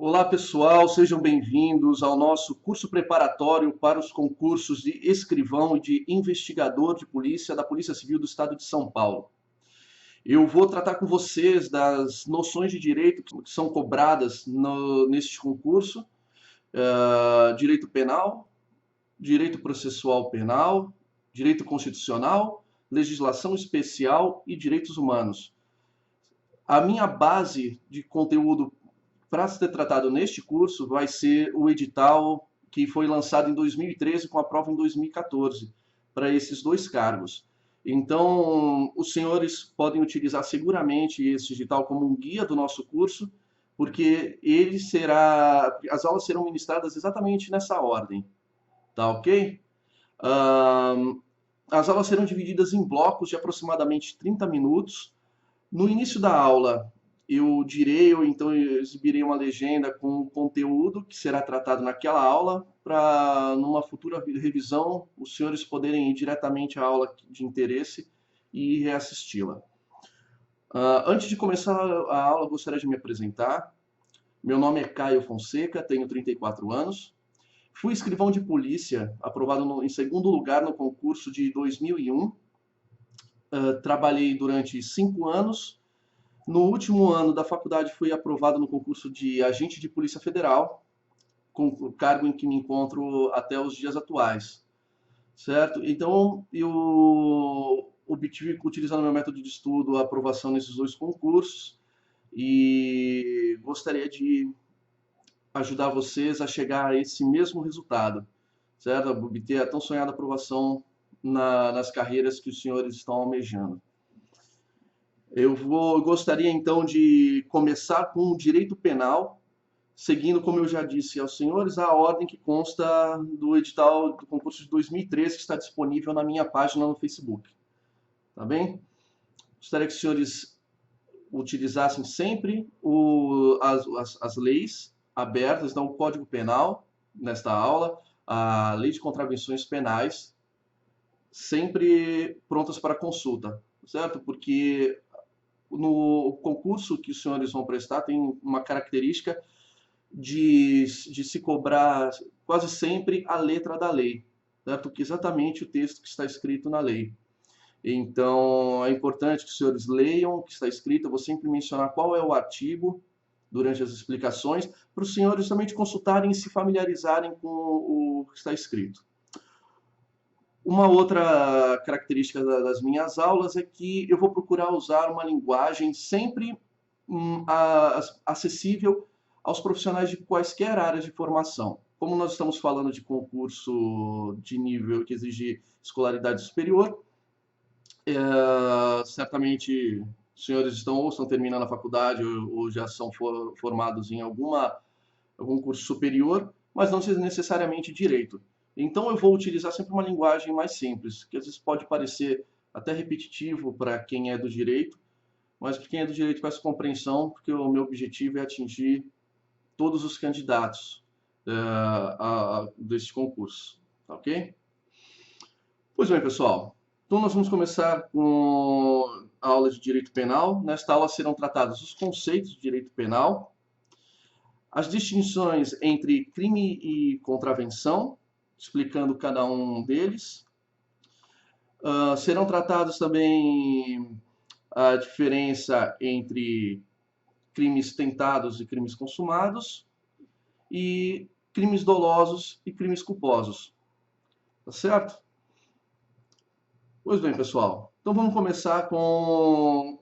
Olá, pessoal, sejam bem-vindos ao nosso curso preparatório para os concursos de escrivão e de investigador de polícia da Polícia Civil do Estado de São Paulo. Eu vou tratar com vocês das noções de direito que são cobradas neste concurso: direito penal, direito processual penal, direito constitucional, legislação especial e direitos humanos. A minha base de conteúdo para ser tratado neste curso vai ser o edital que foi lançado em 2013 com a prova em 2014 para esses dois cargos. Então, os senhores podem utilizar seguramente esse edital como um guia do nosso curso, porque as aulas serão ministradas exatamente nessa ordem, tá ok? As aulas serão divididas em blocos de aproximadamente 30 minutos. No início da aula, eu exibirei uma legenda com o conteúdo que será tratado naquela aula, para numa futura revisão os senhores poderem ir diretamente à aula de interesse e reassisti-la. Antes de começar a aula, gostaria de me apresentar. Meu nome é Caio Fonseca, tenho 34 anos. Fui escrivão de polícia, aprovado em segundo lugar no concurso de 2001. Trabalhei durante 5 anos. No último ano da faculdade fui aprovado no concurso de agente de Polícia Federal, com o cargo em que me encontro até os dias atuais, certo? Então, eu obtive, utilizando meu método de estudo, a aprovação nesses dois concursos e gostaria de ajudar vocês a chegar a esse mesmo resultado, certo? Obter a tão sonhada aprovação nas carreiras que os senhores estão almejando. Gostaria então de começar com o direito penal, seguindo, como eu já disse aos senhores, a ordem que consta do edital do concurso de 2013, que está disponível na minha página no Facebook. Tá bem? Gostaria que os senhores utilizassem sempre as leis abertas, então o Código Penal, nesta aula, a Lei de Contravenções Penais, sempre prontas para consulta, certo? Porque no concurso que os senhores vão prestar tem uma característica de se cobrar quase sempre a letra da lei, certo? Que é exatamente o texto que está escrito na lei. Então, é importante que os senhores leiam o que está escrito. Eu vou sempre mencionar qual é o artigo durante as explicações, para os senhores também consultarem e se familiarizarem com o que está escrito. Uma outra característica das minhas aulas é que eu vou procurar usar uma linguagem sempre acessível aos profissionais de quaisquer áreas de formação. Como nós estamos falando de concurso de nível que exige escolaridade superior, certamente os senhores estão terminando a faculdade ou já são formados em algum curso superior, mas não necessariamente direito. Então eu vou utilizar sempre uma linguagem mais simples, que às vezes pode parecer até repetitivo para quem é do direito, mas para quem é do direito com essa compreensão, porque o meu objetivo é atingir todos os candidatos deste concurso, tá ok? Pois bem, pessoal, então nós vamos começar com a aula de direito penal. Nesta aula serão tratados os conceitos de direito penal, as distinções entre crime e contravenção, explicando cada um deles. Serão tratados também a diferença entre crimes tentados e crimes consumados, e crimes dolosos e crimes culposos. Tá certo? Pois bem, pessoal. Então vamos começar com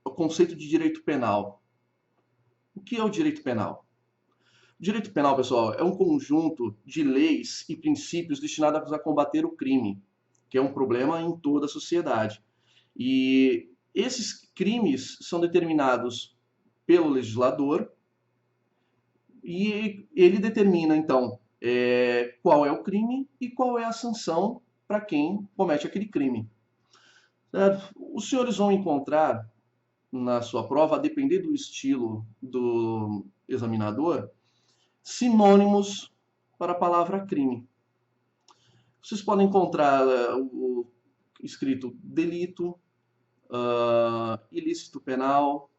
o conceito de direito penal. O que é o direito penal? O direito penal, pessoal, é um conjunto de leis e princípios destinados a combater o crime, que é um problema em toda a sociedade. E esses crimes são determinados pelo legislador e ele determina, então, qual é o crime e qual é a sanção para quem comete aquele crime. Certo? Os senhores vão encontrar na sua prova, a depender do estilo do examinador, sinônimos para a palavra crime. Vocês podem encontrar o escrito delito, ilícito penal,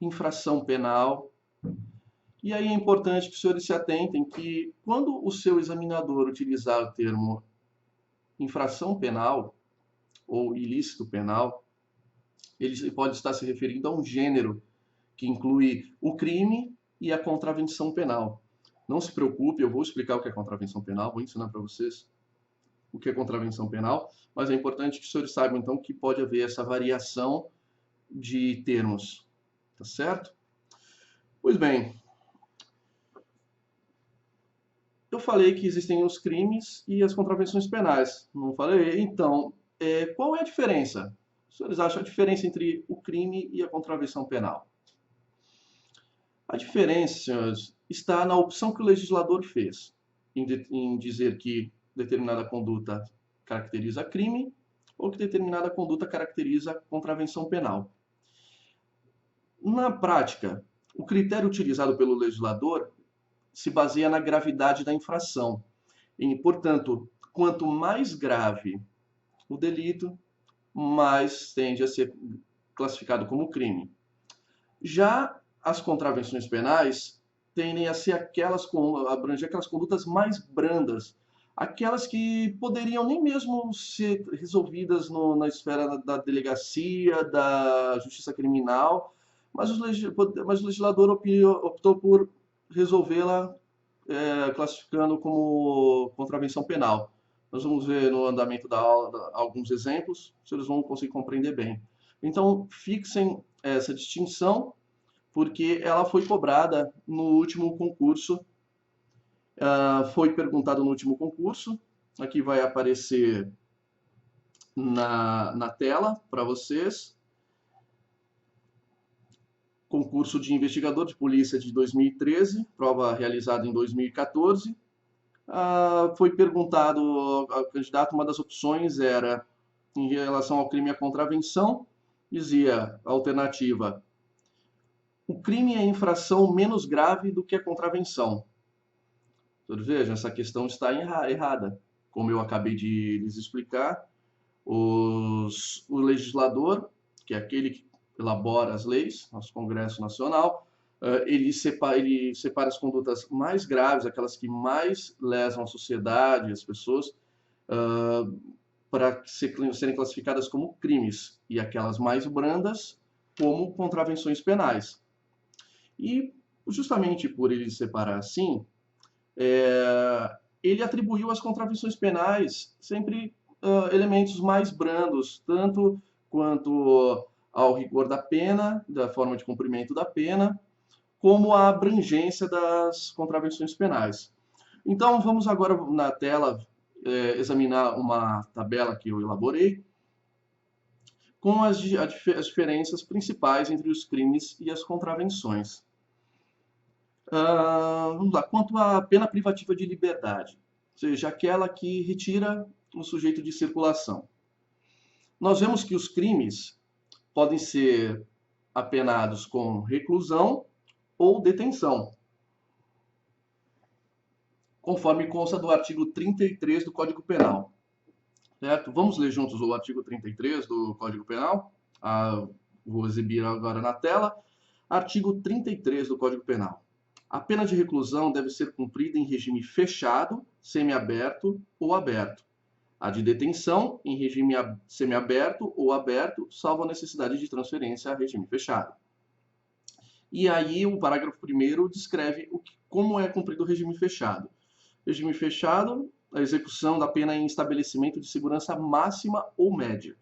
infração penal E aí é importante que os senhores se atentem que quando o seu examinador utilizar o termo infração penal ou ilícito penal, ele pode estar se referindo a um gênero que inclui o crime e a contravenção penal. Não se preocupe, eu vou explicar o que é contravenção penal, vou ensinar para vocês o que é contravenção penal, mas é importante que os senhores saibam então que pode haver essa variação de termos, tá certo? Pois bem, eu falei que existem os crimes e as contravenções penais, não falei? Então, qual é a diferença? Os senhores acham a diferença entre o crime e a contravenção penal? A diferença, senhores, está na opção que o legislador fez em dizer que determinada conduta caracteriza crime ou que determinada conduta caracteriza contravenção penal. Na prática, o critério utilizado pelo legislador se baseia na gravidade da infração. E, portanto, quanto mais grave o delito, mais tende a ser classificado como crime. Já as contravenções penais tendem a ser abranger aquelas condutas mais brandas, aquelas que poderiam nem mesmo ser resolvidas na esfera da delegacia, da justiça criminal, mas o legislador optou por resolvê-la classificando como contravenção penal. Nós vamos ver no andamento da aula alguns exemplos, vocês vão conseguir compreender bem. Então, fixem essa distinção, porque ela foi cobrada no último concurso, foi perguntado no último concurso, aqui vai aparecer na tela para vocês, concurso de investigador de polícia de 2013, prova realizada em 2014, foi perguntado ao candidato, uma das opções era em relação ao crime e à contravenção, dizia a alternativa: o crime é a infração menos grave do que a contravenção. Vejam, essa questão está errada. Como eu acabei de lhes explicar, o legislador, que é aquele que elabora as leis, nosso Congresso Nacional, ele separa as condutas mais graves, aquelas que mais lesam a sociedade, as pessoas, para serem classificadas como crimes, e aquelas mais brandas como contravenções penais. E justamente por ele separar assim, ele atribuiu às contravenções penais sempre elementos mais brandos, tanto quanto ao rigor da pena, da forma de cumprimento da pena, como a abrangência das contravenções penais. Então, vamos agora na tela examinar uma tabela que eu elaborei com as diferenças principais entre os crimes e as contravenções. Vamos lá, quanto à pena privativa de liberdade, ou seja, aquela que retira o sujeito de circulação. Nós vemos que os crimes podem ser apenados com reclusão ou detenção, conforme consta do artigo 33 do Código Penal. Certo? Vamos ler juntos o artigo 33 do Código Penal? Vou exibir agora na tela. Artigo 33 do Código Penal. A pena de reclusão deve ser cumprida em regime fechado, semiaberto ou aberto. A de detenção em regime semiaberto ou aberto, salvo a necessidade de transferência a regime fechado. E aí o parágrafo 1º descreve como é cumprido o regime fechado. Regime fechado, a execução da pena em estabelecimento de segurança máxima ou média.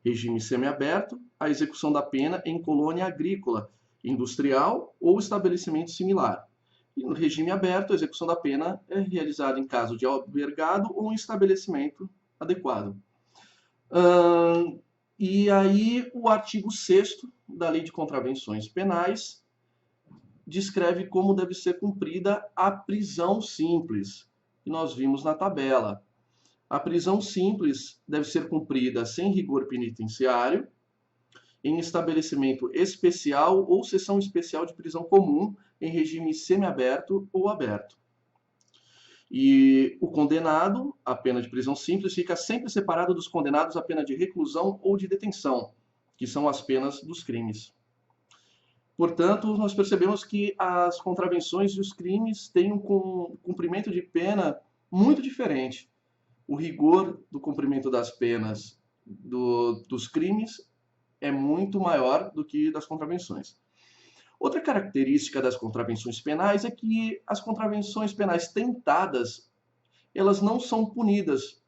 Regime semiaberto, a execução da pena em colônia agrícola, industrial ou estabelecimento similar. E no regime aberto, a execução da pena é realizada em caso de albergado ou em estabelecimento adequado. E aí o artigo 6º da Lei de Contravenções Penais descreve como deve ser cumprida a prisão simples, que nós vimos na tabela. A prisão simples deve ser cumprida sem rigor penitenciário, em estabelecimento especial ou seção especial de prisão comum, em regime semiaberto ou aberto. E o condenado à pena de prisão simples fica sempre separado dos condenados à pena de reclusão ou de detenção, que são as penas dos crimes. Portanto, nós percebemos que as contravenções e os crimes têm um cumprimento de pena muito diferente. O rigor do cumprimento das penas dos crimes é muito maior do que das contravenções. Outra característica das contravenções penais é que as contravenções penais tentadas, elas não são punidas.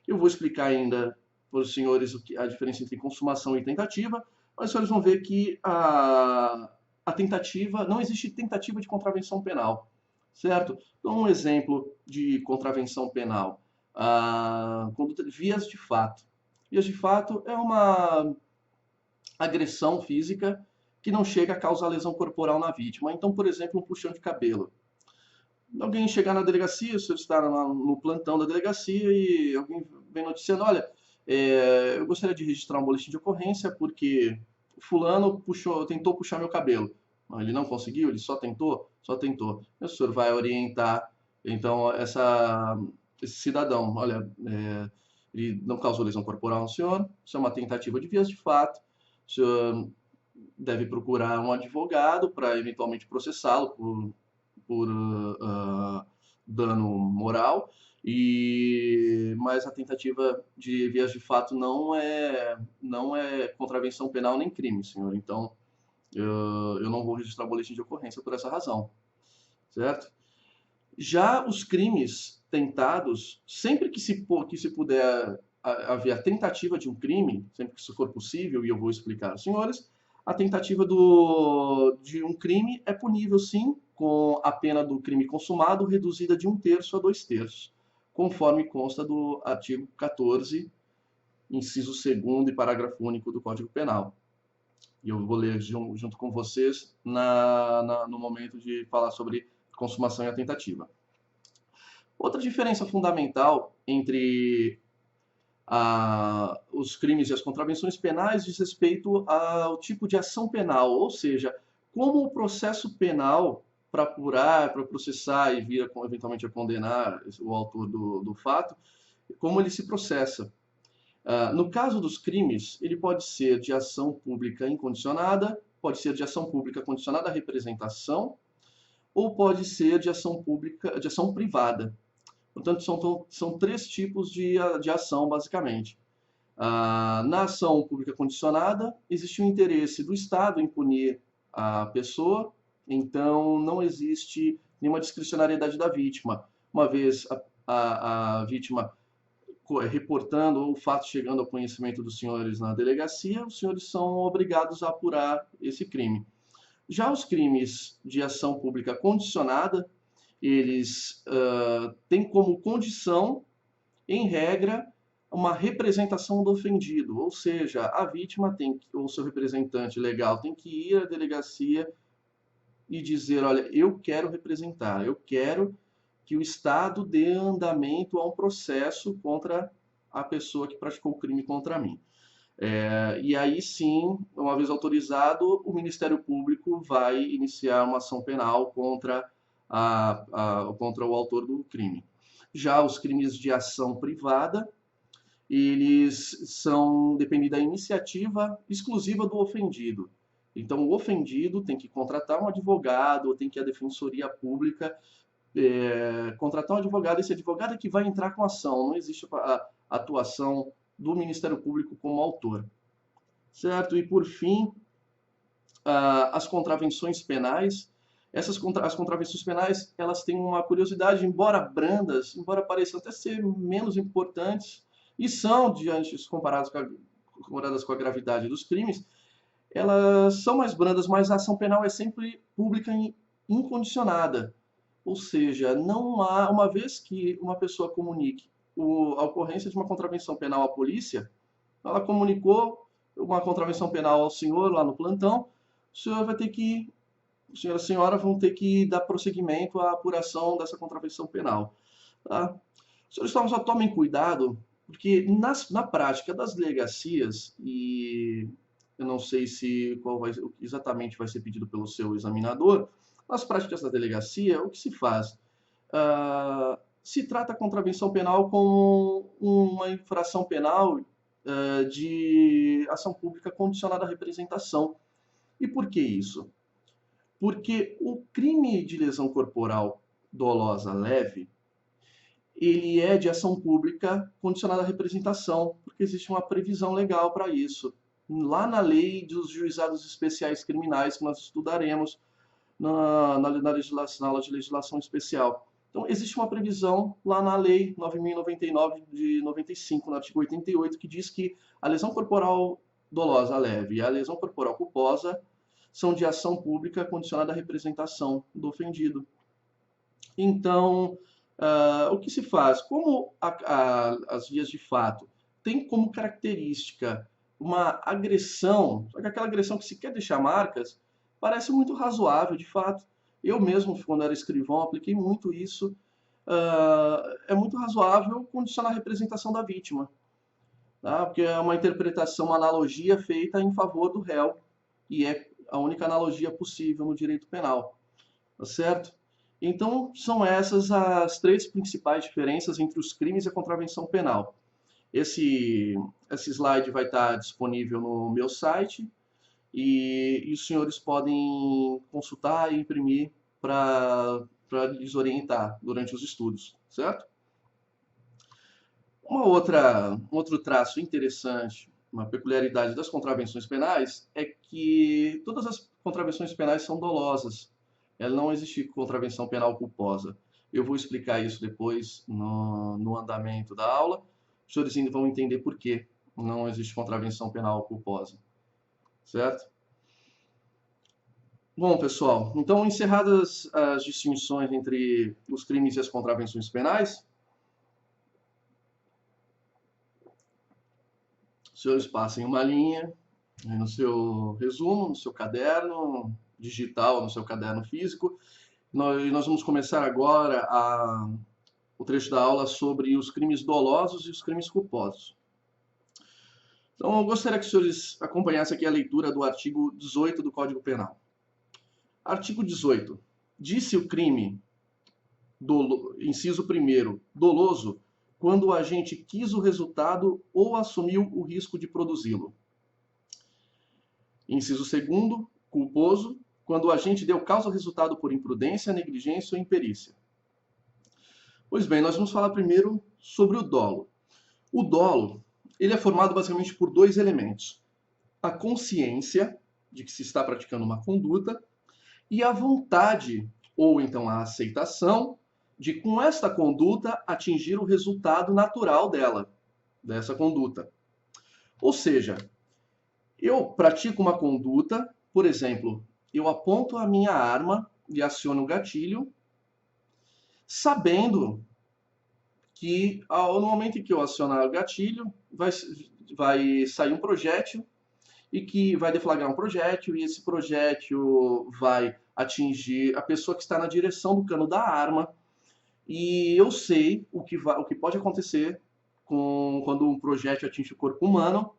Eu vou explicar ainda para os senhores a diferença entre consumação e tentativa, mas os senhores vão ver que a tentativa, não existe tentativa de contravenção penal, certo? Então, um exemplo de contravenção penal, vias de fato. Vias de fato é uma agressão física que não chega a causar lesão corporal na vítima. Então, por exemplo, um puxão de cabelo. Alguém chegar na delegacia, o senhor está no plantão da delegacia e alguém vem noticiando, olha, eu gostaria de registrar um boletim de ocorrência porque fulano tentou puxar meu cabelo. Não, ele não conseguiu, ele só tentou? Só tentou. O senhor vai orientar, então, esse cidadão, olha, ele não causou lesão corporal no senhor, isso é uma tentativa de vias de fato, o senhor deve procurar um advogado para eventualmente processá-lo por dano moral, mas a tentativa de vias de fato não é contravenção penal nem crime, senhor. Então, eu não vou registrar boletim de ocorrência por essa razão, certo? Já os crimes tentados, sempre que se puder haver a tentativa de um crime, sempre que isso for possível, e eu vou explicar aos senhores, a tentativa de um crime é punível, sim, com a pena do crime consumado reduzida de 1/3 a 2/3, conforme consta do artigo 14, inciso 2º e parágrafo único do Código Penal. E eu vou ler junto com vocês no momento de falar sobre consumação e a tentativa. Outra diferença fundamental entre os crimes e as contravenções penais diz respeito ao tipo de ação penal, ou seja, como o processo penal para apurar, para processar e vir eventualmente a condenar o autor do fato, como ele se processa. No caso dos crimes, ele pode ser de ação pública incondicionada, pode ser de ação pública condicionada à representação, ou pode ser de ação pública, de ação privada. Portanto, são 3 tipos de ação, basicamente. Na ação pública condicionada, existe o interesse do Estado em punir a pessoa, então não existe nenhuma discricionariedade da vítima. Uma vez a vítima reportando o fato chegando ao conhecimento dos senhores na delegacia, os senhores são obrigados a apurar esse crime. Já os crimes de ação pública condicionada, eles têm como condição, em regra, uma representação do ofendido, ou seja, a vítima ou seu representante legal tem que ir à delegacia e dizer, olha, eu quero representar, eu quero que o Estado dê andamento a um processo contra a pessoa que praticou o crime contra mim. E aí sim, uma vez autorizado, o Ministério Público vai iniciar uma ação penal contra o autor do crime. Já os crimes de ação privada, eles dependem da iniciativa exclusiva do ofendido. Então, o ofendido tem que contratar um advogado, tem que a Defensoria Pública contratar um advogado, esse advogado é que vai entrar com a ação, não existe a atuação do Ministério Público como autor. Certo? E, por fim, as contravenções penais. As contravenções penais, elas têm uma curiosidade, embora brandas, embora pareçam até ser menos importantes, e são, comparadas com a gravidade dos crimes, elas são mais brandas, mas a ação penal é sempre pública e incondicionada. Ou seja, não há, uma vez que uma pessoa comunique a ocorrência de uma contravenção penal à polícia, ela comunicou uma contravenção penal ao senhor lá no plantão, o senhor vai ter que, o senhor e a senhora vão ter que dar prosseguimento à apuração dessa contravenção penal. Tá? Os senhores só tomem cuidado, porque na prática das delegacias, e eu não sei exatamente vai ser pedido pelo seu examinador, nas práticas da delegacia, o que se faz? Se trata a contravenção penal como uma infração penal de ação pública condicionada à representação. E por que isso? Porque o crime de lesão corporal dolosa leve, ele é de ação pública condicionada à representação, porque existe uma previsão legal para isso. Lá na lei dos juizados especiais criminais, que nós estudaremos na legislação, na aula de legislação especial. Então, existe uma previsão lá na Lei 9.099 de 95, no artigo 88, que diz que a lesão corporal dolosa leve e a lesão corporal culposa são de ação pública condicionada à representação do ofendido. Então, o que se faz? Como as vias de fato têm como característica uma agressão, só que aquela agressão que se quer deixar marcas, parece muito razoável, de fato. Eu mesmo, quando era escrivão, apliquei muito isso. É muito razoável condicionar a representação da vítima, tá? Porque é uma interpretação, uma analogia feita em favor do réu, e é a única analogia possível no direito penal, tá certo? Então, são essas as três principais diferenças entre os crimes e a contravenção penal. Esse slide vai estar disponível no meu site e os senhores podem consultar e imprimir para lhes orientar durante os estudos, certo? Um outro traço interessante, uma peculiaridade das contravenções penais é que todas as contravenções penais são dolosas. Ela não existe contravenção penal culposa. Eu vou explicar isso depois no andamento da aula. Os senhores ainda vão entender por que não existe contravenção penal culposa, certo? Bom, pessoal, então encerradas as distinções entre os crimes e as contravenções penais, os senhores passem uma linha no seu resumo, no seu caderno digital, no seu caderno físico. Nós vamos começar agora o trecho da aula sobre os crimes dolosos e os crimes culposos. Então, eu gostaria que os senhores acompanhassem aqui a leitura do artigo 18 do Código Penal. Artigo 18. Disse o crime, inciso 1º, doloso, quando o agente quis o resultado ou assumiu o risco de produzi-lo. Inciso 2º, culposo, quando o agente deu causa ao resultado por imprudência, negligência ou imperícia. Pois bem, nós vamos falar primeiro sobre o dolo. O dolo, ele é formado basicamente por dois elementos: a consciência de que se está praticando uma conduta e a vontade, ou então a aceitação, de com esta conduta atingir o resultado natural dessa conduta. Ou seja, eu pratico uma conduta, por exemplo, eu aponto a minha arma e aciono o gatilho, sabendo que no momento em que eu acionar o gatilho, vai sair um projétil e que vai deflagrar um projétil, e esse projétil vai atingir a pessoa que está na direção do cano da arma, e eu sei o que pode acontecer quando um projétil atinge o corpo humano,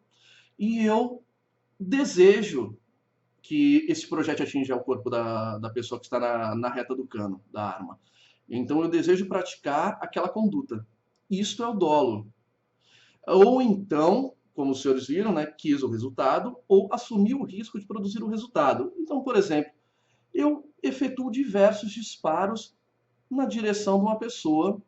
e eu desejo que esse projétil atinja o corpo da pessoa que está na reta do cano da arma. Então eu desejo praticar aquela conduta. Isto é o dolo. Ou então, como os senhores viram, né, quis o resultado ou assumiu o risco de produzir o resultado. Então, por exemplo, eu efetuo diversos disparos na direção de uma pessoa,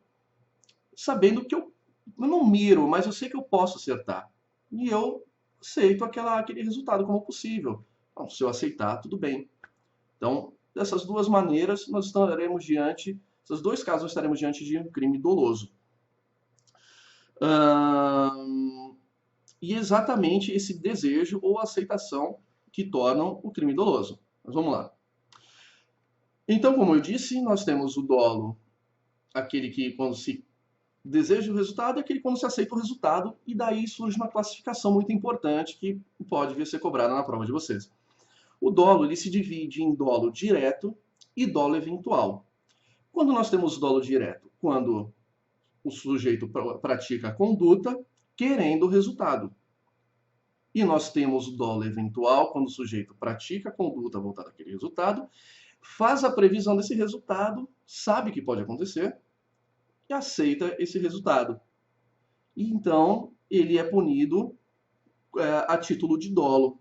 sabendo que eu não miro, mas eu sei que eu posso acertar. E eu aceito aquele resultado como possível. Então, se eu aceitar, tudo bem. Então, dessas duas maneiras, esses dois casos, nós estaremos diante de um crime doloso. E exatamente esse desejo ou aceitação que tornam o crime doloso. Mas vamos lá. Então, como eu disse, nós temos o dolo, aquele que quando se deseja o resultado, e aquele quando se aceita o resultado, e daí surge uma classificação muito importante que pode vir a ser cobrada na prova de vocês. O dolo ele se divide em dolo direto e dolo eventual. Quando nós temos dolo direto? Quando o sujeito pratica a conduta querendo o resultado. E nós temos o dolo eventual, quando o sujeito pratica a conduta voltada àquele resultado, faz a previsão desse resultado, sabe que pode acontecer e aceita esse resultado. E então ele é punido a título de dolo.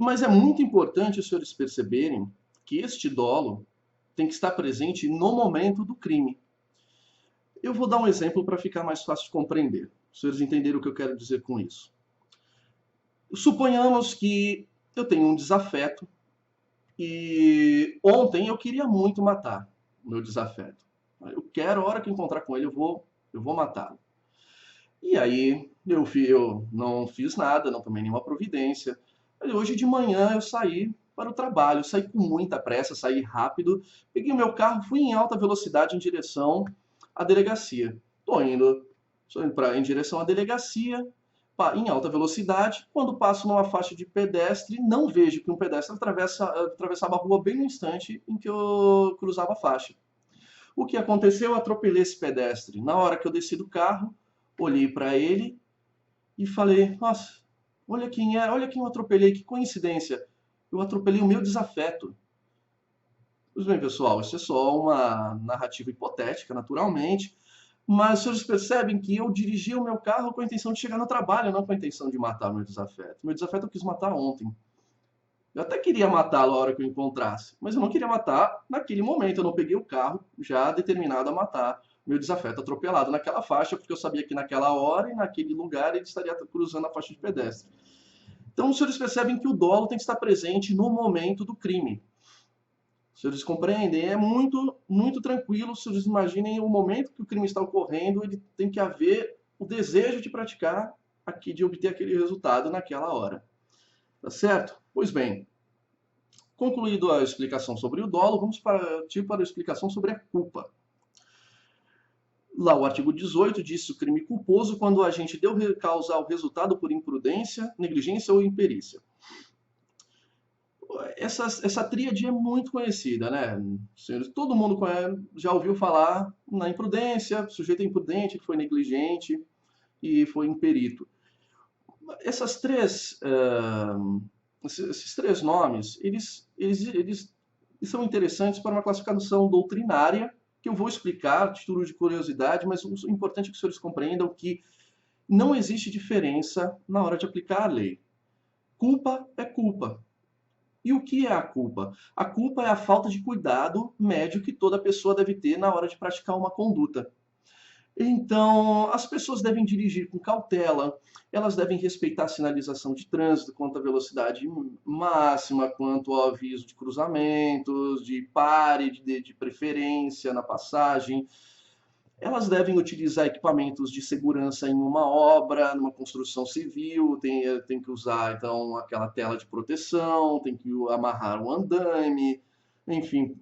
Mas é muito importante os senhores perceberem que este dolo tem que estar presente no momento do crime. Eu vou dar um exemplo para ficar mais fácil de compreender. Os senhores entenderam o que eu quero dizer com isso. Suponhamos que eu tenho um desafeto e ontem eu queria muito matar o meu desafeto. Eu quero, a hora que eu encontrar com ele, eu vou matá-lo. E aí eu não fiz nada, não tomei nenhuma providência. Hoje de manhã eu saí para o trabalho, saí com muita pressa, saí rápido, peguei o meu carro, fui em alta velocidade em direção à delegacia. Estou indo em direção à delegacia, em alta velocidade. Quando passo numa faixa de pedestre, não vejo que um pedestre atravessava a rua bem no instante em que eu cruzava a faixa. O que aconteceu? Eu atropelei esse pedestre. Na hora que eu desci do carro, olhei para ele e falei: nossa, olha quem é, olha quem eu atropelei, que coincidência. Eu atropelei o meu desafeto. Pois bem, pessoal, isso é só uma narrativa hipotética, naturalmente, mas os senhores percebem que eu dirigi o meu carro com a intenção de chegar no trabalho, não com a intenção de matar o meu desafeto. Meu desafeto eu quis matar ontem. Eu até queria matá-lo a hora que eu encontrasse, mas eu não queria matar naquele momento. Eu não peguei o carro já determinado a matar meu desafeto atropelado naquela faixa, porque eu sabia que naquela hora e naquele lugar ele estaria cruzando a faixa de pedestre. Então, os senhores percebem que o dolo tem que estar presente no momento do crime. Os senhores compreendem? É muito, muito tranquilo. Os senhores imaginem o momento que o crime está ocorrendo, ele tem que haver o desejo de praticar, de obter aquele resultado naquela hora. Tá certo? Pois bem, concluído a explicação sobre o dolo, vamos partir para a explicação sobre a culpa. Lá o artigo 18 diz o crime culposo quando o agente deu causa ao resultado por imprudência, negligência ou imperícia. Essa tríade é muito conhecida, né? Todo mundo já ouviu falar na imprudência, o sujeito é imprudente, foi negligente e foi imperito. Esses três nomes, eles são interessantes para uma classificação doutrinária, que eu vou explicar, a título de curiosidade, mas o importante é que os senhores compreendam que não existe diferença na hora de aplicar a lei. Culpa é culpa. E o que é a culpa? A culpa é a falta de cuidado médio que toda pessoa deve ter na hora de praticar uma conduta. Então, as pessoas devem dirigir com cautela, elas devem respeitar a sinalização de trânsito quanto à velocidade máxima, quanto ao aviso de cruzamentos, de pare, de preferência na passagem. Elas devem utilizar equipamentos de segurança em uma obra, numa construção civil, tem que usar então aquela tela de proteção, tem que amarrar um andaime, enfim,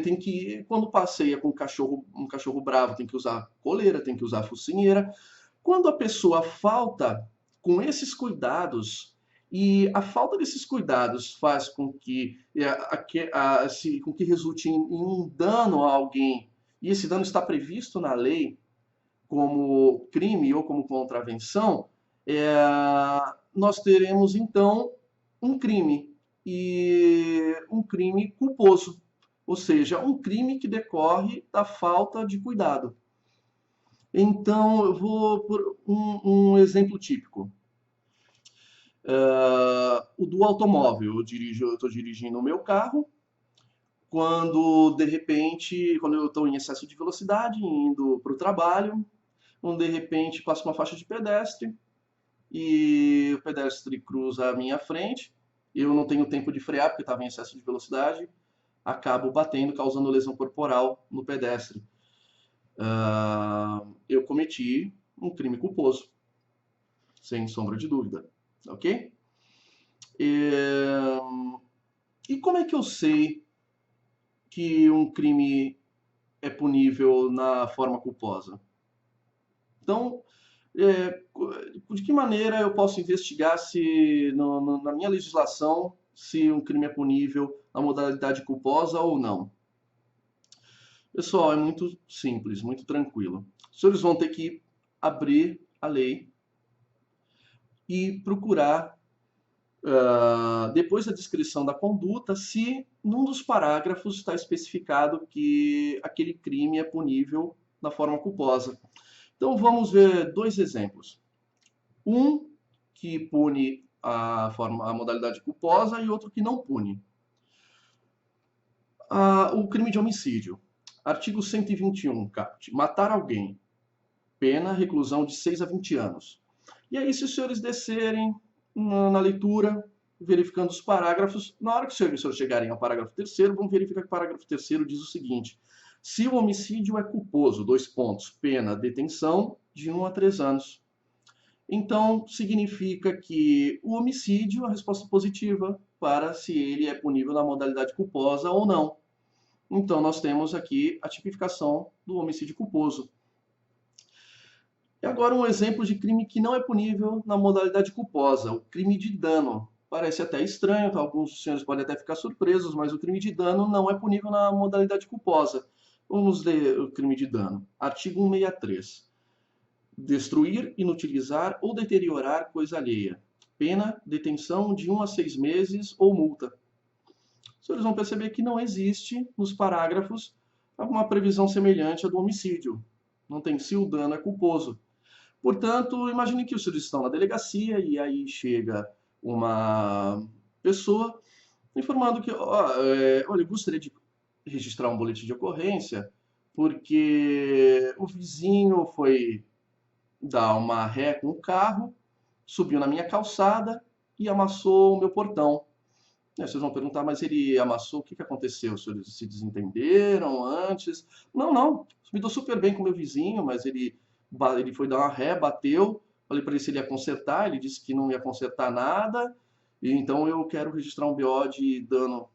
tem que, quando passeia com um cachorro bravo, tem que usar coleira, tem que usar focinheira. Quando a pessoa falta com esses cuidados, e a falta desses cuidados faz com que, com que resulte em um dano a alguém, e esse dano está previsto na lei como crime ou como contravenção, nós teremos então um crime, e um crime culposo, ou seja, um crime que decorre da falta de cuidado. Então, eu vou por um exemplo típico. O do automóvel. Eu estou dirigindo o meu carro, quando, de repente, quando eu estou em excesso de velocidade, indo para o trabalho, quando, de repente, passo uma faixa de pedestre, e o pedestre cruza a minha frente, eu não tenho tempo de frear, porque estava em excesso de velocidade, acabo batendo, causando lesão corporal no pedestre. Eu cometi um crime culposo, sem sombra de dúvida, ok? E como é que eu sei que um crime é punível na forma culposa? Então, de que maneira eu posso investigar se na minha legislação se um crime é punível na modalidade culposa ou não? Pessoal, é muito simples, muito tranquilo. Os senhores vão ter que abrir a lei e procurar, depois da descrição da conduta, se num dos parágrafos está especificado que aquele crime é punível na forma culposa. Então vamos ver dois exemplos. Um que pune a modalidade culposa e outro que não pune. O crime de homicídio. Artigo 121, caput. Matar alguém. Pena, reclusão de 6 a 20 anos. E aí, se os senhores descerem na leitura, verificando os parágrafos, na hora que os senhores chegarem ao parágrafo 3º, vão verificar que o parágrafo 3º diz o seguinte: se o homicídio é culposo, 2 pontos, pena, detenção de 1 a 3 anos. Então, significa que o homicídio, a resposta positiva para se ele é punível na modalidade culposa ou não. Então, nós temos aqui a tipificação do homicídio culposo. E agora um exemplo de crime que não é punível na modalidade culposa, o crime de dano. Parece até estranho, tá? Alguns dos senhores podem até ficar surpresos, mas o crime de dano não é punível na modalidade culposa. Vamos ler o crime de dano. Artigo 163. Destruir, inutilizar ou deteriorar coisa alheia. Pena, detenção de 1 a 6 meses ou multa. Os senhores vão perceber que não existe nos parágrafos uma previsão semelhante à do homicídio. Não tem se o dano é culposo. Portanto, imagine que os senhores estão na delegacia e aí chega uma pessoa informando que, olha, eu gostaria de registrar um boletim de ocorrência porque o vizinho foi dar uma ré com o carro, subiu na minha calçada e amassou o meu portão. Vocês vão perguntar, mas ele amassou, o que aconteceu? Os senhores se desentenderam antes? Não, não, me dou super bem com o meu vizinho, mas ele foi dar uma ré, bateu, falei para ele se ele ia consertar, ele disse que não ia consertar nada, e então eu quero registrar um BO de dano.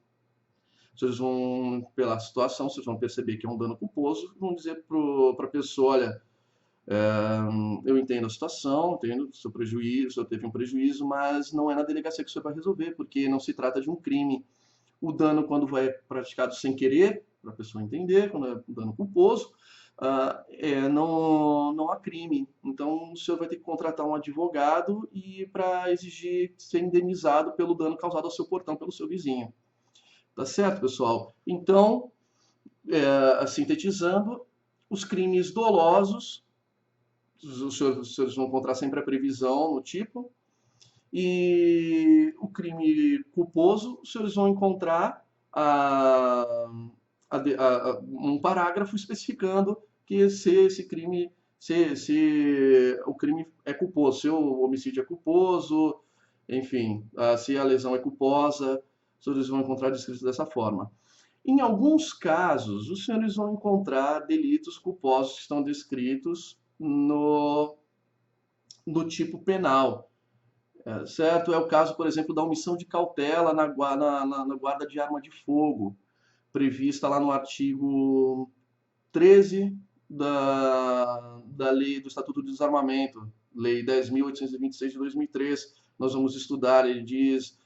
Vocês vão, pela situação, vocês vão perceber que é um dano culposo, vão dizer para a pessoa, olha, eu entendo a situação, entendo o seu prejuízo, o senhor teve um prejuízo, mas não é na delegacia que o senhor vai resolver, porque não se trata de um crime. O dano, quando vai praticado sem querer, para a pessoa entender, quando é um dano culposo, não há crime. Então, o senhor vai ter que contratar um advogado e para exigir ser indenizado pelo dano causado ao seu portão pelo seu vizinho. Tá certo, pessoal? Então, sintetizando, os crimes dolosos, os senhores vão encontrar sempre a previsão no tipo, e o crime culposo, os senhores vão encontrar um parágrafo especificando que se o crime é culposo, se o homicídio é culposo, enfim, se a lesão é culposa, os senhores vão encontrar descrito dessa forma. Em alguns casos, os senhores vão encontrar delitos culposos que estão descritos no tipo penal, certo? É o caso, por exemplo, da omissão de cautela na guarda de arma de fogo, prevista lá no artigo 13 da Lei do Estatuto do Desarmamento, Lei 10.826 de 2003. Nós vamos estudar, ele diz,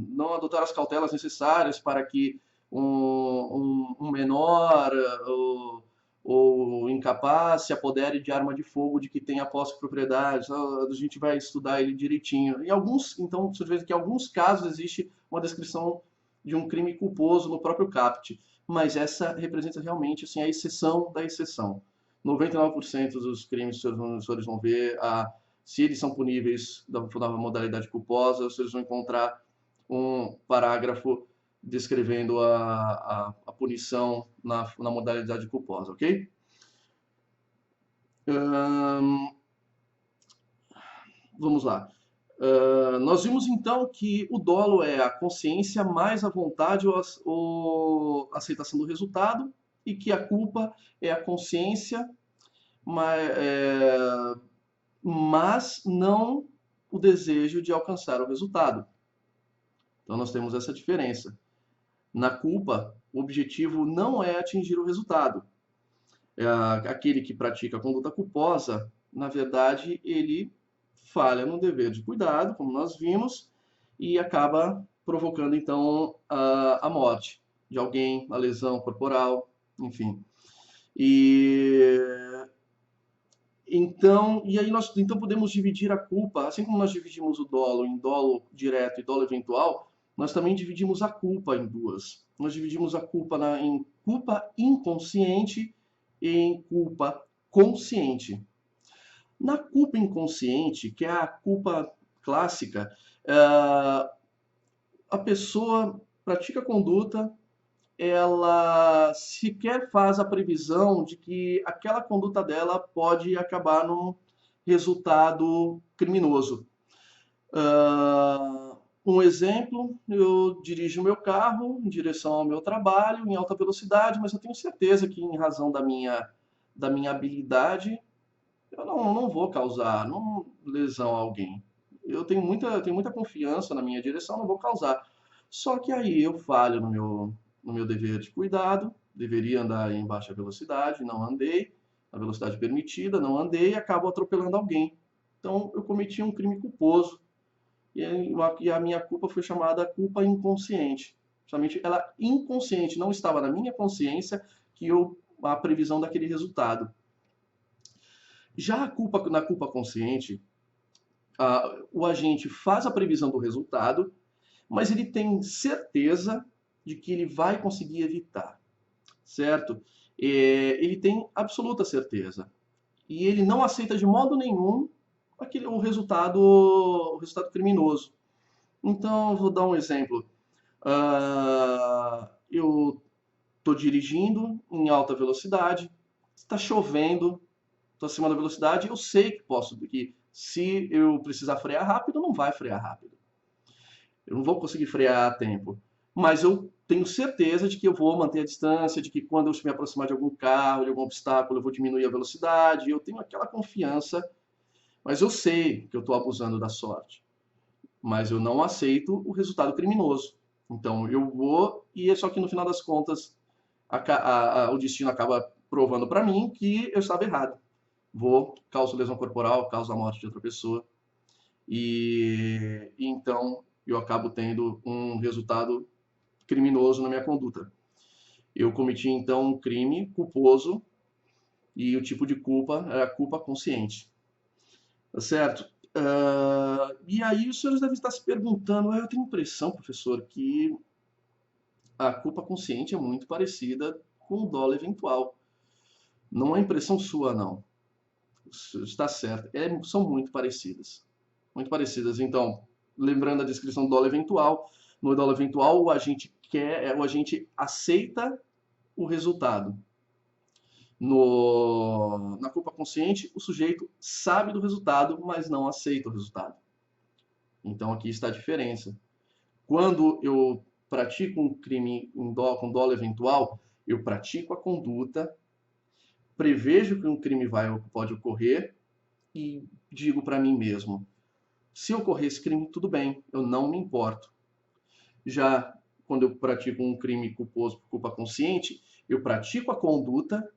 não adotar as cautelas necessárias para que um menor ou incapaz se apodere de arma de fogo de que tenha posse de propriedade. A gente vai estudar ele direitinho. Então, você vê que em alguns casos existe uma descrição de um crime culposo no próprio caput, mas essa representa realmente assim, a exceção da exceção. 99% dos crimes os senhores vão ver, se eles são puníveis da modalidade culposa, os senhores vão encontrar um parágrafo descrevendo a punição na modalidade culposa, ok? Vamos lá. Nós vimos então que o dolo é a consciência mais a vontade ou aceitação do resultado, e que a culpa é a consciência, mas não o desejo de alcançar o resultado. Então nós temos essa diferença. Na culpa, o objetivo não é atingir o resultado. Aquele que pratica a conduta culposa, na verdade, ele falha no dever de cuidado, como nós vimos, e acaba provocando, então, a morte de alguém, a lesão corporal, enfim. Então podemos dividir a culpa, assim como nós dividimos o dolo em dolo direto e dolo eventual, nós também dividimos a culpa em duas. Nós dividimos a culpa em culpa inconsciente e em culpa consciente. Na culpa inconsciente, que é a culpa clássica, a pessoa pratica a conduta, ela sequer faz a previsão de que aquela conduta dela pode acabar num resultado criminoso. Um exemplo, eu dirijo meu carro em direção ao meu trabalho em alta velocidade, mas eu tenho certeza que em razão da minha habilidade, eu não vou causar lesão a alguém. Eu tenho muita confiança na minha direção, não vou causar. Só que aí eu falho no meu dever de cuidado, deveria andar em baixa velocidade, não andei, na velocidade permitida, não andei e acabo atropelando alguém. Então eu cometi um crime culposo e a minha culpa foi chamada culpa inconsciente. Justamente ela inconsciente, não estava na minha consciência a previsão daquele resultado. Já na culpa consciente, o agente faz a previsão do resultado, mas ele tem certeza de que ele vai conseguir evitar, certo? Ele tem absoluta certeza. E ele não aceita de modo nenhum o resultado criminoso. Então, vou dar um exemplo. Eu estou dirigindo em alta velocidade, está chovendo, estou acima da velocidade, eu sei que se eu precisar frear rápido, não vai frear rápido. Eu não vou conseguir frear a tempo. Mas eu tenho certeza de que eu vou manter a distância, de que quando eu me aproximar de algum carro, de algum obstáculo, eu vou diminuir a velocidade. Eu tenho aquela confiança, mas eu sei que eu estou abusando da sorte. Mas eu não aceito o resultado criminoso. Então eu vou, e é só que no final das contas o destino acaba provando para mim que eu estava errado. Vou, causo lesão corporal, causo a morte de outra pessoa. E então eu acabo tendo um resultado criminoso na minha conduta. Eu cometi então um crime culposo e o tipo de culpa era culpa consciente. Tá certo? E aí os senhores devem estar se perguntando, eu tenho a impressão, professor, que a culpa consciente é muito parecida com o dolo eventual. Não é impressão sua, não. Está certo. São muito parecidas. Muito parecidas. Então, lembrando a descrição do dolo eventual, no dolo eventual o agente aceita o resultado. Na culpa consciente, o sujeito sabe do resultado, mas não aceita o resultado. Então aqui está a diferença. Quando eu pratico um crime com dolo eventual, eu pratico a conduta, prevejo que um crime pode ocorrer e digo para mim mesmo: se ocorrer esse crime, tudo bem, eu não me importo. Já quando eu pratico um crime culposo por culpa consciente, eu pratico a conduta,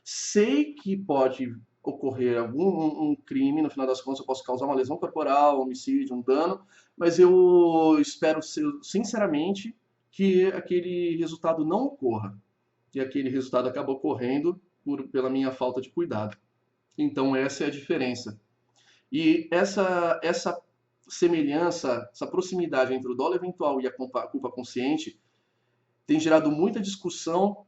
sei que pode ocorrer um crime, no final das contas eu posso causar uma lesão corporal, um homicídio, um dano, mas eu espero sinceramente que aquele resultado não ocorra. E aquele resultado acaba ocorrendo pela minha falta de cuidado. Então essa é a diferença. E essa semelhança, essa proximidade entre o dolo eventual e a culpa consciente tem gerado muita discussão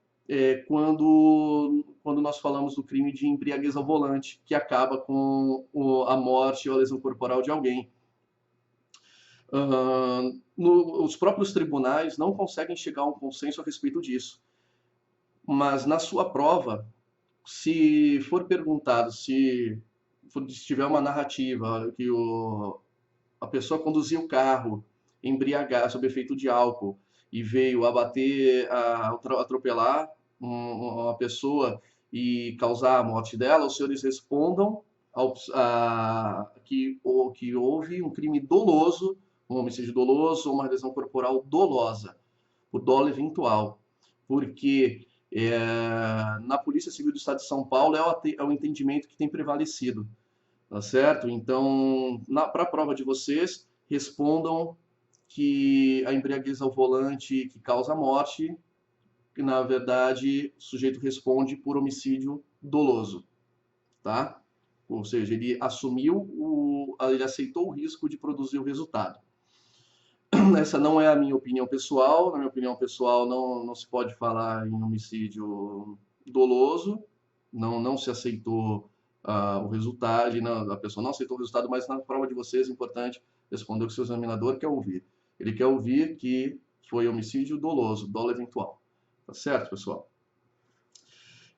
quando nós falamos do crime de embriaguez ao volante, que acaba com a morte ou a lesão corporal de alguém. Os próprios tribunais não conseguem chegar a um consenso a respeito disso. Mas na sua prova, se for perguntado, se tiver uma narrativa que a pessoa conduziu o carro embriagada, sob efeito de álcool, e veio atropelar uma pessoa e causar a morte dela, os senhores respondam que houve um crime doloso, um homicídio doloso ou uma lesão corporal dolosa, por dolo eventual. Porque na Polícia Civil do Estado de São Paulo é o entendimento que tem prevalecido. Tá certo? Então, para a prova de vocês, respondam que a embriaguez ao volante que causa a morte, que na verdade o sujeito responde por homicídio doloso, tá? Ou seja, ele ele aceitou o risco de produzir o resultado. Essa não é a minha opinião pessoal, na minha opinião pessoal não se pode falar em homicídio doloso, não se aceitou o resultado, a pessoa não aceitou o resultado, mas na prova de vocês é importante responder o que o seu examinador quer ouvir. Ele quer ouvir que foi homicídio doloso, dolo eventual. Tá certo, pessoal?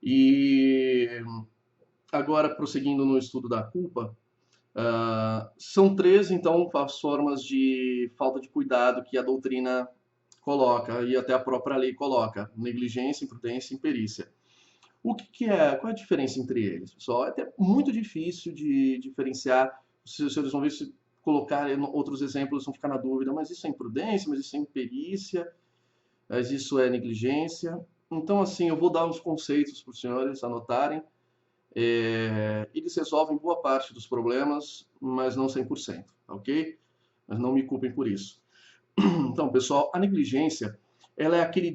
E agora, prosseguindo no estudo da culpa, são três, então, as formas de falta de cuidado que a doutrina coloca, e até a própria lei coloca: negligência, imprudência e imperícia. Qual é a diferença entre eles, pessoal? É até muito difícil de diferenciar. Os senhores vão ver, se colocar outros exemplos, vão ficar na dúvida, mas isso é imprudência, mas isso é imperícia, mas isso é negligência. Então, assim, eu vou dar uns conceitos para os senhores anotarem. Eles resolvem boa parte dos problemas, mas não 100%, ok? Mas não me culpem por isso. Então, pessoal, a negligência, ela é aquele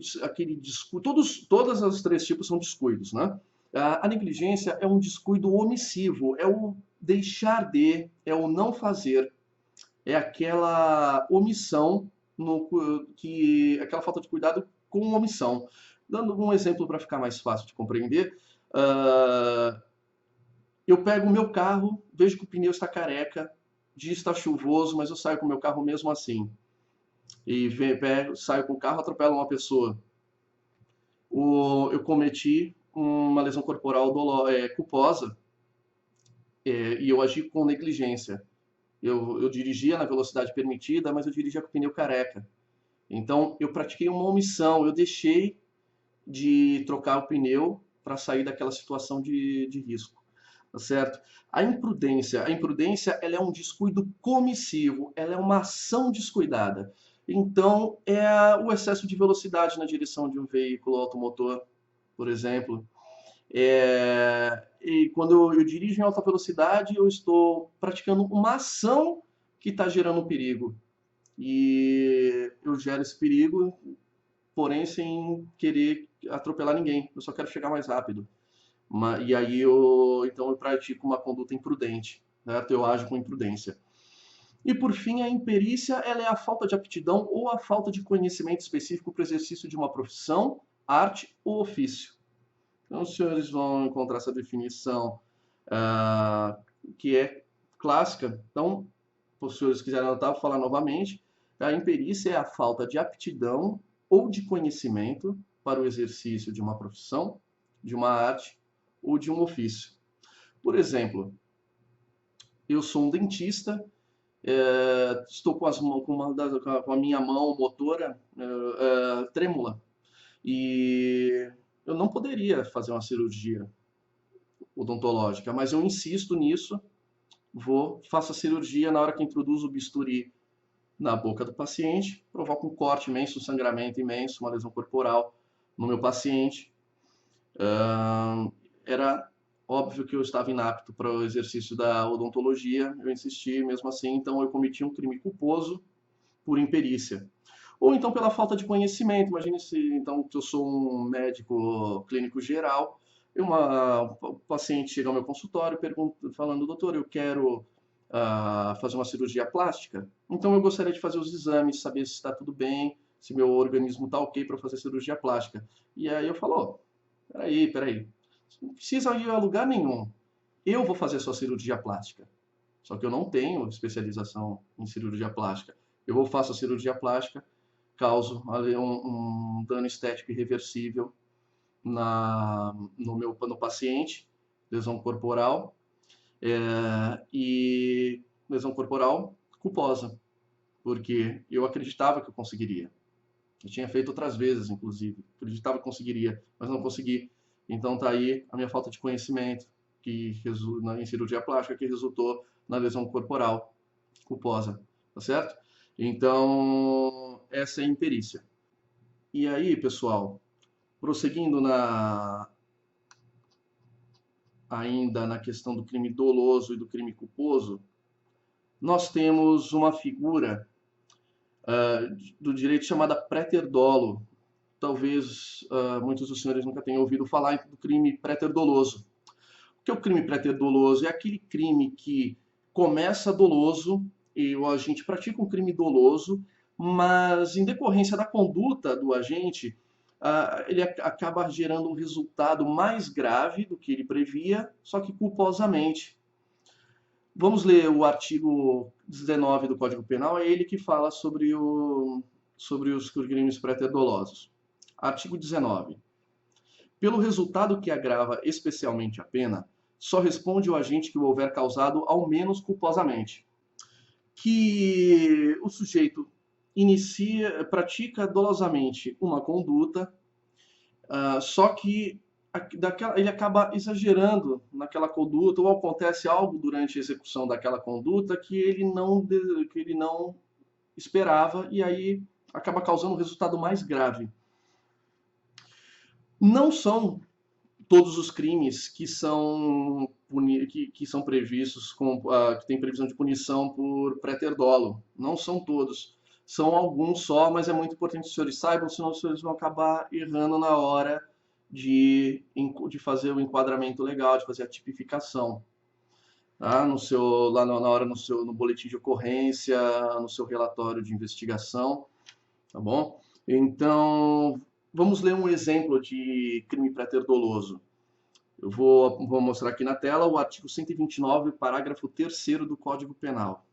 descuido, todas as três tipos são descuidos, né? A negligência é um descuido omissivo, é o deixar de, é o não fazer, é aquela omissão, aquela falta de cuidado com omissão. Dando um exemplo para ficar mais fácil de compreender, eu pego o meu carro, vejo que o pneu está careca, dia está chuvoso, mas eu saio com o meu carro mesmo assim. E saio com o carro, atropelo uma pessoa. Eu cometi uma lesão corporal culposa, e eu agi com negligência. Eu dirigia na velocidade permitida, mas eu dirigia com o pneu careca. Então, eu pratiquei uma omissão, eu deixei de trocar o pneu para sair daquela situação de risco. Tá certo? A imprudência, ela é um descuido comissivo, ela é uma ação descuidada. Então, é o excesso de velocidade na direção de um veículo automotor, por exemplo. E quando eu dirijo em alta velocidade, eu estou praticando uma ação que está gerando um perigo. E eu gero esse perigo, porém sem querer atropelar ninguém. Eu só quero chegar mais rápido. E aí então eu pratico uma conduta imprudente, certo? Eu ajo com imprudência. E por fim, a imperícia, ela é a falta de aptidão ou a falta de conhecimento específico para o exercício de uma profissão, arte ou ofício. Então, os senhores vão encontrar essa definição que é clássica. Então, se os senhores quiserem anotar, vou falar novamente. A imperícia é a falta de aptidão ou de conhecimento para o exercício de uma profissão, de uma arte ou de um ofício. Por exemplo, eu sou um dentista, estou com a minha mão motora trêmula e eu não poderia fazer uma cirurgia odontológica, mas eu insisto nisso, faço a cirurgia. Na hora que introduzo o bisturi na boca do paciente, provoca um corte imenso, um sangramento imenso, uma lesão corporal no meu paciente. Era óbvio que eu estava inapto para o exercício da odontologia, eu insisti mesmo assim, então eu cometi um crime culposo por imperícia. Ou então pela falta de conhecimento. Imagine se então que eu sou um médico clínico geral, o paciente chega ao meu consultório falando: doutor, eu quero fazer uma cirurgia plástica, então eu gostaria de fazer os exames, saber se está tudo bem, se meu organismo está ok para fazer cirurgia plástica. E aí eu falo: peraí, você não precisa ir a lugar nenhum, eu vou fazer sua cirurgia plástica. Só que eu não tenho especialização em cirurgia plástica. Eu faço a cirurgia plástica, causo um dano estético irreversível no paciente, lesão corporal, e lesão corporal culposa, porque eu acreditava que eu conseguiria. Eu tinha feito outras vezes, inclusive. Acreditava que conseguiria, mas não consegui. Então tá aí a minha falta de conhecimento em cirurgia plástica, que resultou na lesão corporal culposa, tá certo? Então, essa é a imperícia. E aí, pessoal, prosseguindo ainda na questão do crime doloso e do crime culposo, nós temos uma figura do direito chamada praeter dolo. Talvez muitos dos senhores nunca tenham ouvido falar do crime praeter doloso. O que é o crime praeter doloso? É aquele crime que começa doloso e o agente pratica um crime doloso, mas em decorrência da conduta do agente, ele acaba gerando um resultado mais grave do que ele previa, só que culposamente. Vamos ler o artigo 19 do Código Penal, é ele que fala sobre os crimes pré-dolosos. Artigo 19. Pelo resultado que agrava especialmente a pena, só responde o agente que o houver causado ao menos culposamente. Que o sujeito pratica dolosamente uma conduta, só que ele acaba exagerando naquela conduta, ou acontece algo durante a execução daquela conduta que ele não esperava, e aí acaba causando um resultado mais grave. Não são todos os crimes que são previstos, que tem previsão de punição por préter dolo. Não são todos. São alguns só, mas é muito importante que os senhores saibam, senão os senhores vão acabar errando na hora de fazer o enquadramento legal, de fazer a tipificação. Tá? No boletim de ocorrência, no seu relatório de investigação, tá bom? Então, vamos ler um exemplo de crime préter doloso. Eu vou mostrar aqui na tela o artigo 129, parágrafo 3º do Código Penal.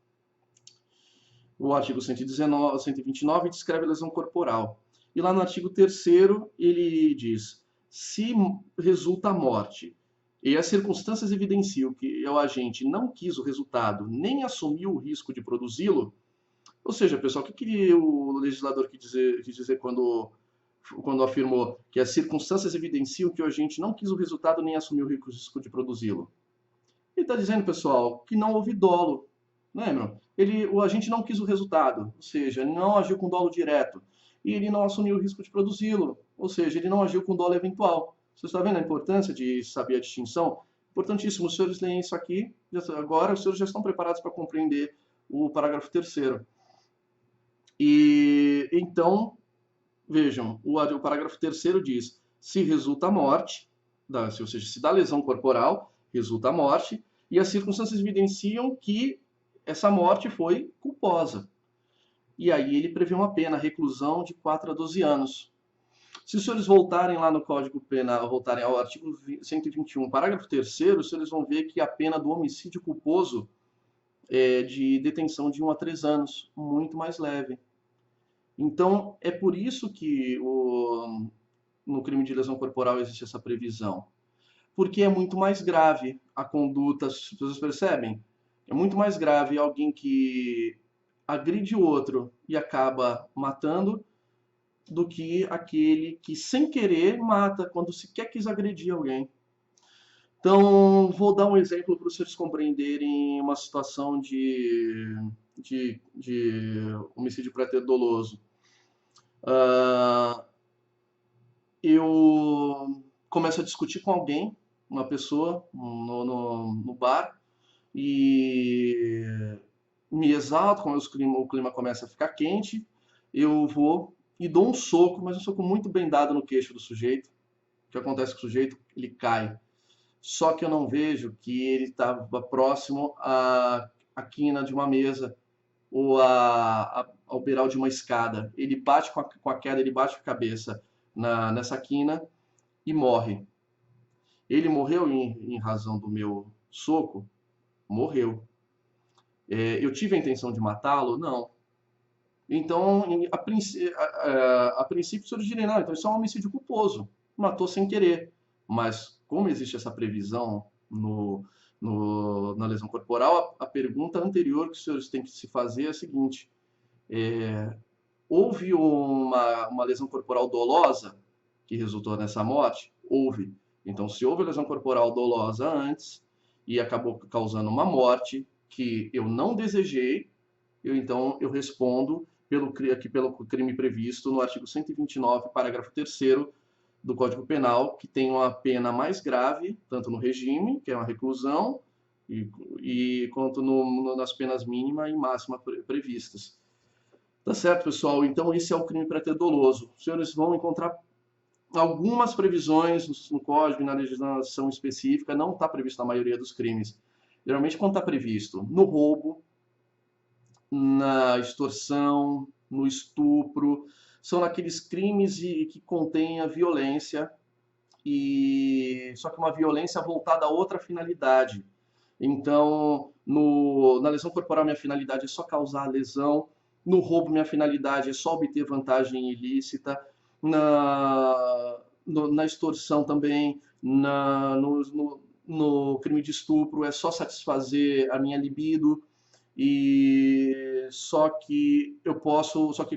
O artigo 129 descreve a lesão corporal. E lá no artigo 3º ele diz: se resulta a morte e as circunstâncias evidenciam que o agente não quis o resultado nem assumiu o risco de produzi-lo, ou seja, pessoal, o que o legislador quis dizer quando afirmou que as circunstâncias evidenciam que o agente não quis o resultado nem assumiu o risco de produzi-lo? Ele está dizendo, pessoal, que não houve dolo. Lembram? O agente não quis o resultado, ou seja, ele não agiu com dolo direto. E ele não assumiu o risco de produzi-lo, ou seja, ele não agiu com dolo eventual. Você está vendo a importância de saber a distinção? Importantíssimo, os senhores leem isso aqui, agora os senhores já estão preparados para compreender o parágrafo 3º. E então, vejam, o parágrafo 3º diz: se resulta a morte, ou seja, se da lesão corporal resulta a morte, e as circunstâncias evidenciam que essa morte foi culposa. E aí ele prevê uma pena, reclusão de 4 a 12 anos. Se os senhores voltarem lá no Código Penal, voltarem ao artigo 121, parágrafo 3º, os senhores vão ver que a pena do homicídio culposo é de detenção de 1 a 3 anos, muito mais leve. Então, é por isso que no crime de lesão corporal existe essa previsão. Porque é muito mais grave a conduta, vocês percebem? É muito mais grave alguém que agride o outro e acaba matando do que aquele que, sem querer, mata quando sequer quis agredir alguém. Então, vou dar um exemplo para vocês compreenderem uma situação de homicídio préter doloso. Eu começo a discutir com alguém, uma pessoa, no bar, e me exalto, quando o clima começa a ficar quente, eu vou e dou um soco, mas um soco muito bem dado no queixo do sujeito. O que acontece com o sujeito? Ele cai. Só que eu não vejo que ele estava próximo à quina de uma mesa ou ao beiral de uma escada. Ele bate com a queda, ele bate com a cabeça nessa quina e morre. Ele morreu em razão do meu soco? Morreu. Eu tive a intenção de matá-lo? Não. Então, a princípio, o senhor diria, não, então isso é um homicídio culposo. Matou sem querer. Mas, como existe essa previsão na lesão corporal, a pergunta anterior que os senhores têm que se fazer é a seguinte: houve uma lesão corporal dolosa que resultou nessa morte? Houve. Então, se houve lesão corporal dolosa antes e acabou causando uma morte que eu não desejei, então eu respondo pelo crime previsto no artigo 129, parágrafo 3º do Código Penal, que tem uma pena mais grave, tanto no regime, que é uma reclusão, quanto nas penas mínima e máxima previstas. Tá certo, pessoal? Então esse é o crime préter doloso. Os senhores vão encontrar algumas previsões no Código e na legislação específica, não está previsto na maioria dos crimes. Geralmente, quando está previsto no roubo, na extorsão, no estupro, são aqueles crimes que contêm a violência, e só que uma violência voltada a outra finalidade. Então, na lesão corporal, minha finalidade é só causar lesão. No roubo, minha finalidade é só obter vantagem ilícita. Na extorsão também, no crime de estupro, é só satisfazer a minha libido. E só que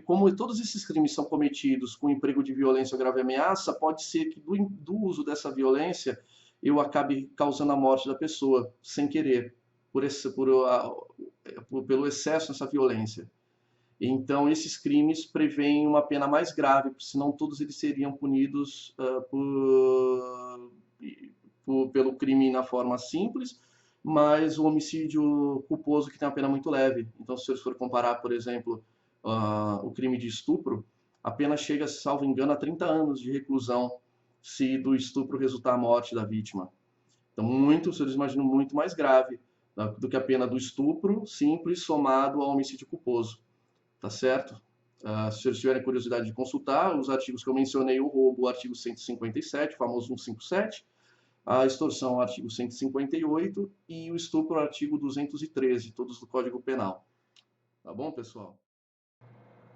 como todos esses crimes são cometidos com emprego de violência ou grave ameaça, pode ser que do uso dessa violência eu acabe causando a morte da pessoa sem querer, pelo excesso dessa violência. Então, esses crimes prevêem uma pena mais grave, senão todos eles seriam punidos pelo crime na forma simples, mas o homicídio culposo que tem uma pena muito leve. Então, se vocês forem comparar, por exemplo, o crime de estupro, a pena chega, salvo engano, a 30 anos de reclusão se do estupro resultar a morte da vítima. Então, vocês imaginam, muito mais grave, tá, do que a pena do estupro simples somado ao homicídio culposo. Tá certo? Se vocês tiverem curiosidade de consultar, os artigos que eu mencionei, o roubo, o artigo 157, o famoso 157, a extorsão, o artigo 158, e o estupro, o artigo 213, todos do Código Penal. Tá bom, pessoal?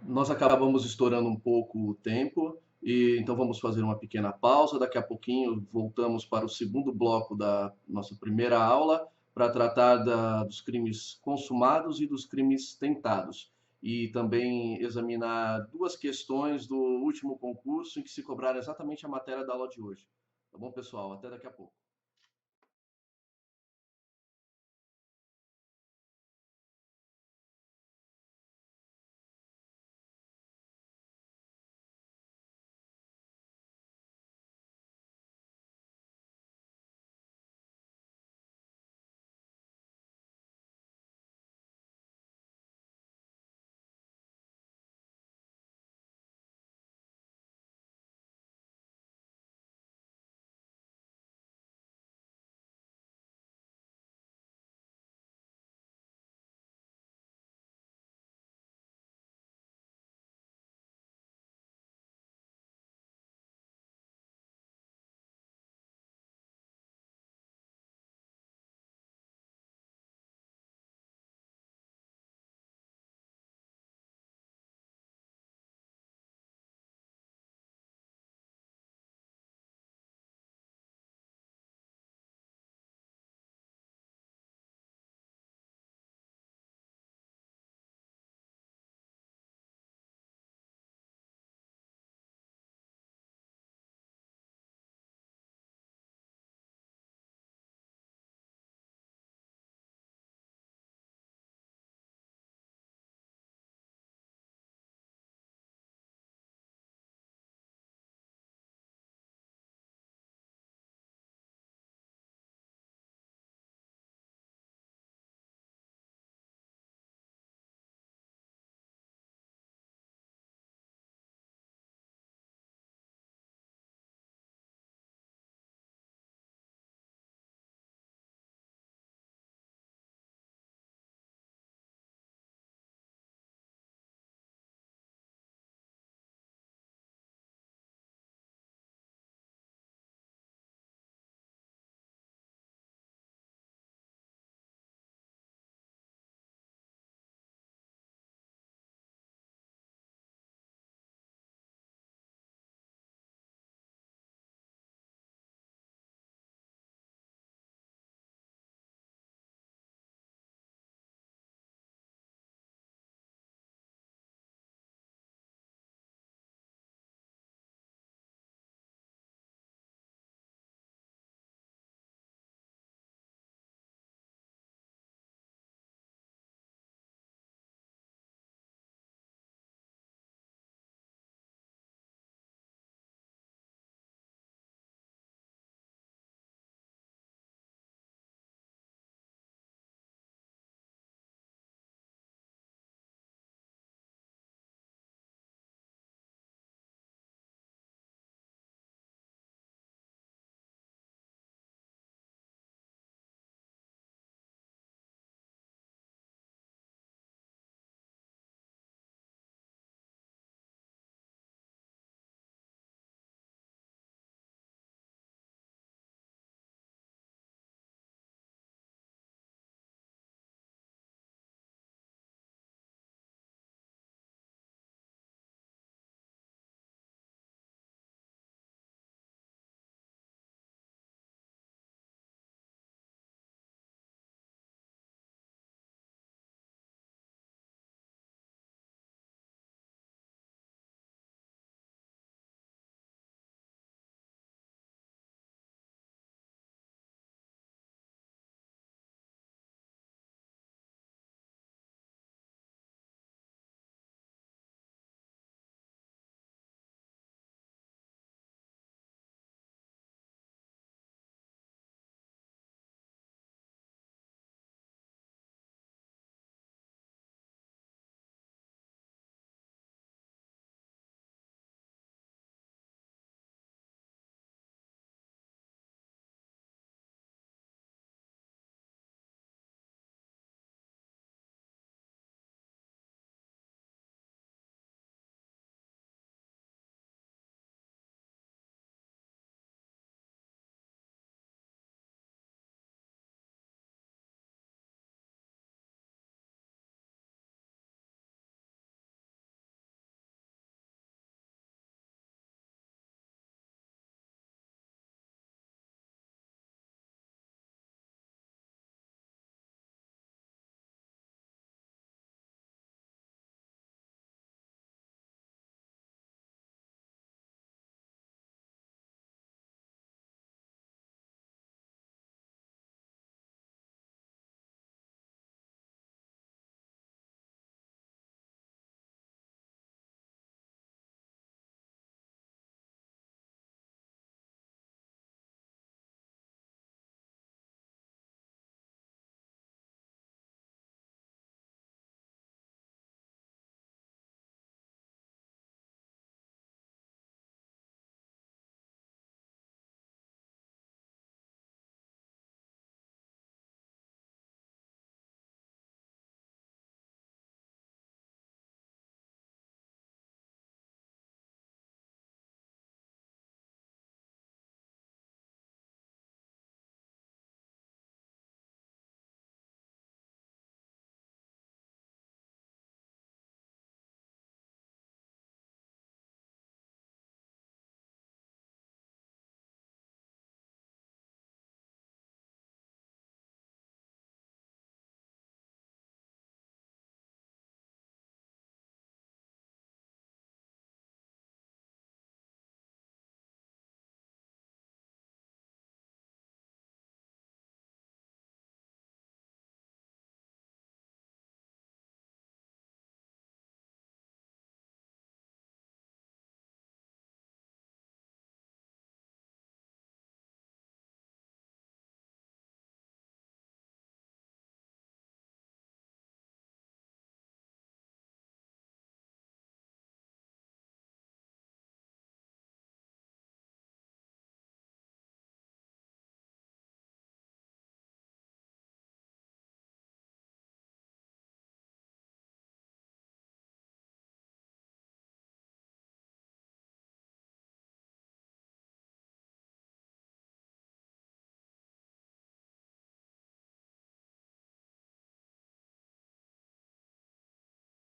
Nós acabamos estourando um pouco o tempo, e então vamos fazer uma pequena pausa. Daqui a pouquinho voltamos para o segundo bloco da nossa primeira aula, para tratar dos crimes consumados e dos crimes tentados. E também examinar duas questões do último concurso em que se cobraram exatamente a matéria da aula de hoje. Tá bom, pessoal? Até daqui a pouco.